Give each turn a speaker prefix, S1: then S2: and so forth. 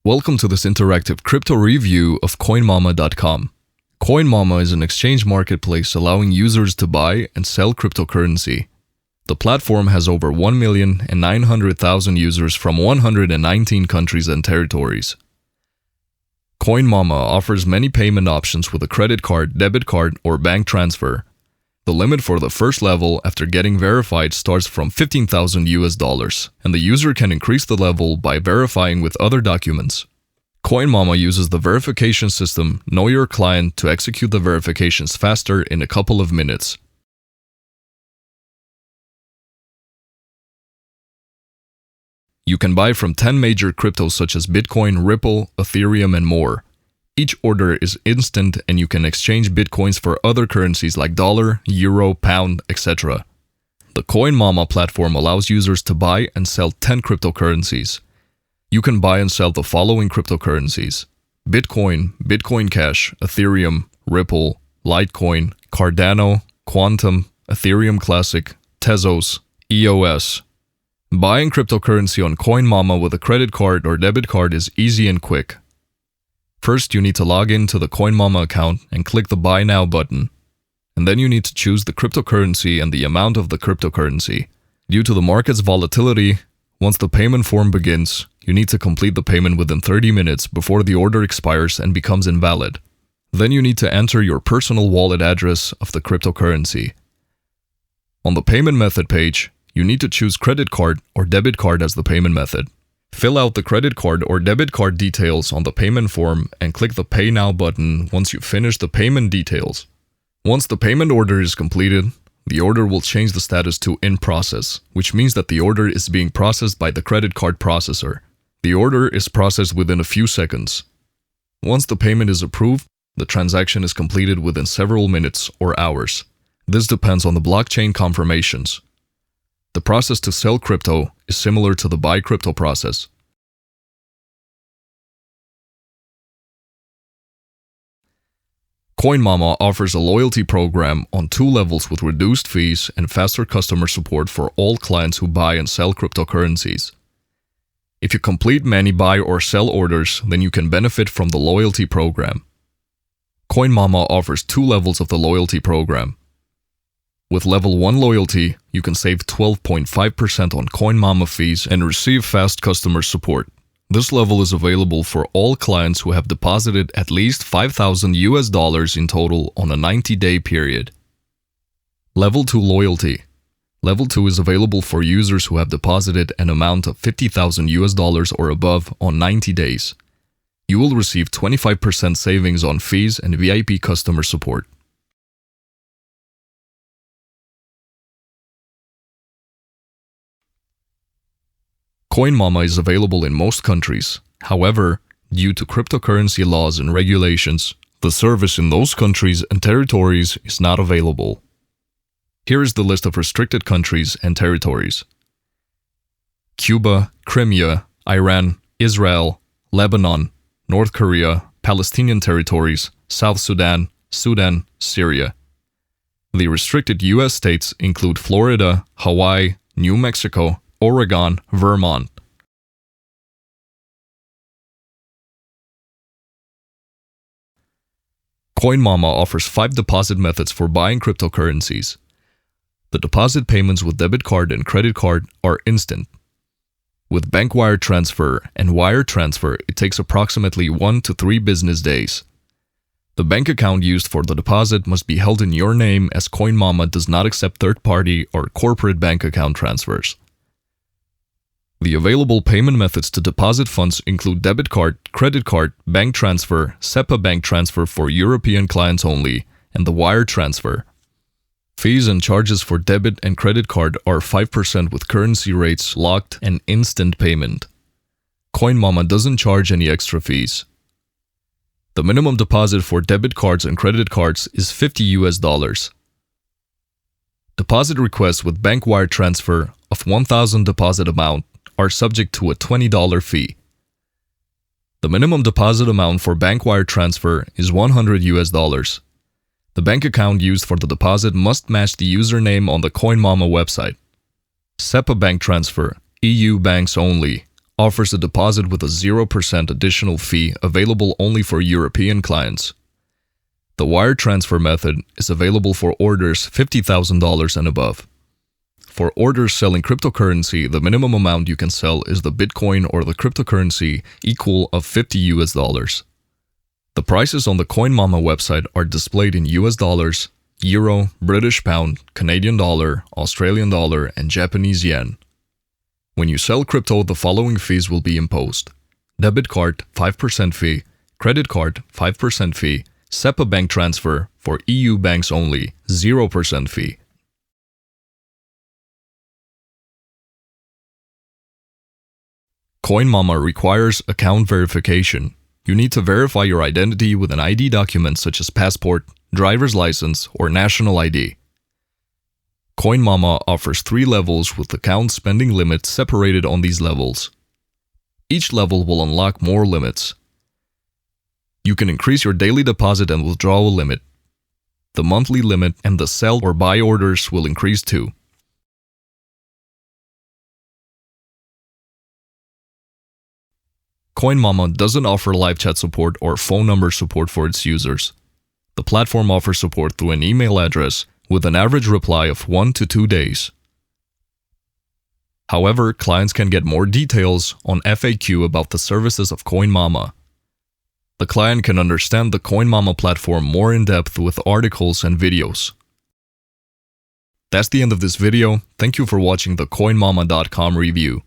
S1: Welcome to this interactive crypto review of Coinmama.com. Coinmama is an exchange marketplace allowing users to buy and sell cryptocurrency. The platform has over 1,900,000 users from 119 countries and territories. Coinmama offers many payment options with a credit card, debit card, or bank transfer. The limit for the first level after getting verified starts from $15,000, and the user can increase the level by verifying with other documents. Coinmama uses the verification system Know Your Client to execute the verifications faster in a couple of minutes. You can buy from 10 major cryptos such as Bitcoin, Ripple, Ethereum, and more. Each order is instant and you can exchange bitcoins for other currencies like dollar, euro, pound, etc. The Coinmama platform allows users to buy and sell 10 cryptocurrencies. You can buy and sell the following cryptocurrencies: Bitcoin, Bitcoin Cash, Ethereum, Ripple, Litecoin, Cardano, Qtum, Ethereum Classic, Tezos, EOS. Buying cryptocurrency on Coinmama with a credit card or debit card is easy and quick. First, you need to log in to the Coinmama account and click the Buy Now button. And then you need to choose the cryptocurrency and the amount of the cryptocurrency. Due to the market's volatility, once the payment form begins, you need to complete the payment within 30 minutes before the order expires and becomes invalid. Then you need to enter your personal wallet address of the cryptocurrency. On the payment method page, you need to choose credit card or debit card as the payment method. Fill out the credit card or debit card details on the payment form and click the Pay Now button once you finish the payment details. Once the payment order is completed, the order will change the status to In Process, which means that the order is being processed by the credit card processor. The order is processed within a few seconds. Once the payment is approved, the transaction is completed within several minutes or hours. This depends on the blockchain confirmations. The process to sell crypto is similar to the buy crypto process. Coinmama offers a loyalty program on 2 levels with reduced fees and faster customer support for all clients who buy and sell cryptocurrencies. If you complete many buy or sell orders, then you can benefit from the loyalty program. Coinmama offers 2 levels of the loyalty program. With level 1 loyalty, you can save 12.5% on Coinmama fees and receive fast customer support. This level is available for all clients who have deposited at least $5,000 in total on a 90-day period. Level 2 loyalty. Level 2 is available for users who have deposited an amount of $50,000 or above on 90 days. You will receive 25% savings on fees and VIP customer support. Coinmama is available in most countries. However, due to cryptocurrency laws and regulations, the service in those countries and territories is not available. Here is the list of restricted countries and territories: Cuba, Crimea, Iran, Israel, Lebanon, North Korea, Palestinian territories, South Sudan, Sudan, Syria. The restricted US states include Florida, Hawaii, New Mexico, Oregon, Vermont. Coinmama offers 5 deposit methods for buying cryptocurrencies. The deposit payments with debit card and credit card are instant. With bank wire transfer and wire transfer, it takes approximately 1 to 3 business days. The bank account used for the deposit must be held in your name, as Coinmama does not accept third-party or corporate bank account transfers. The available payment methods to deposit funds include debit card, credit card, bank transfer, SEPA bank transfer for European clients only, and the wire transfer. Fees and charges for debit and credit card are 5% with currency rates locked and instant payment. Coinmama doesn't charge any extra fees. The minimum deposit for debit cards and credit cards is $50. Deposit requests with bank wire transfer of $1,000 deposit amount are subject to a $20 fee. The minimum deposit amount for bank wire transfer is $100. The bank account used for the deposit must match the username on the Coinmama website. SEPA bank transfer, EU banks only, offers a deposit with a 0% additional fee available only for European clients. The wire transfer method is available for orders $50,000 and above. For orders selling cryptocurrency, the minimum amount you can sell is the Bitcoin or the cryptocurrency equal of $50. The prices on the Coinmama website are displayed in US dollars, Euro, British pound, Canadian dollar, Australian dollar, and Japanese yen. When you sell crypto, the following fees will be imposed. Debit card, 5% fee. Credit card, 5% fee. SEPA bank transfer, for EU banks only, 0% fee. Coinmama requires account verification. You need to verify your identity with an ID document such as passport, driver's license, or national ID. Coinmama offers 3 levels with account spending limits separated on these levels. Each level will unlock more limits. You can increase your daily deposit and withdrawal limit. The monthly limit and the sell or buy orders will increase too. Coinmama doesn't offer live chat support or phone number support for its users. The platform offers support through an email address with an average reply of 1 to 2 days. However, clients can get more details on FAQ about the services of Coinmama. The client can understand the Coinmama platform more in depth with articles and videos. That's the end of this video. Thank you for watching the Coinmama.com review.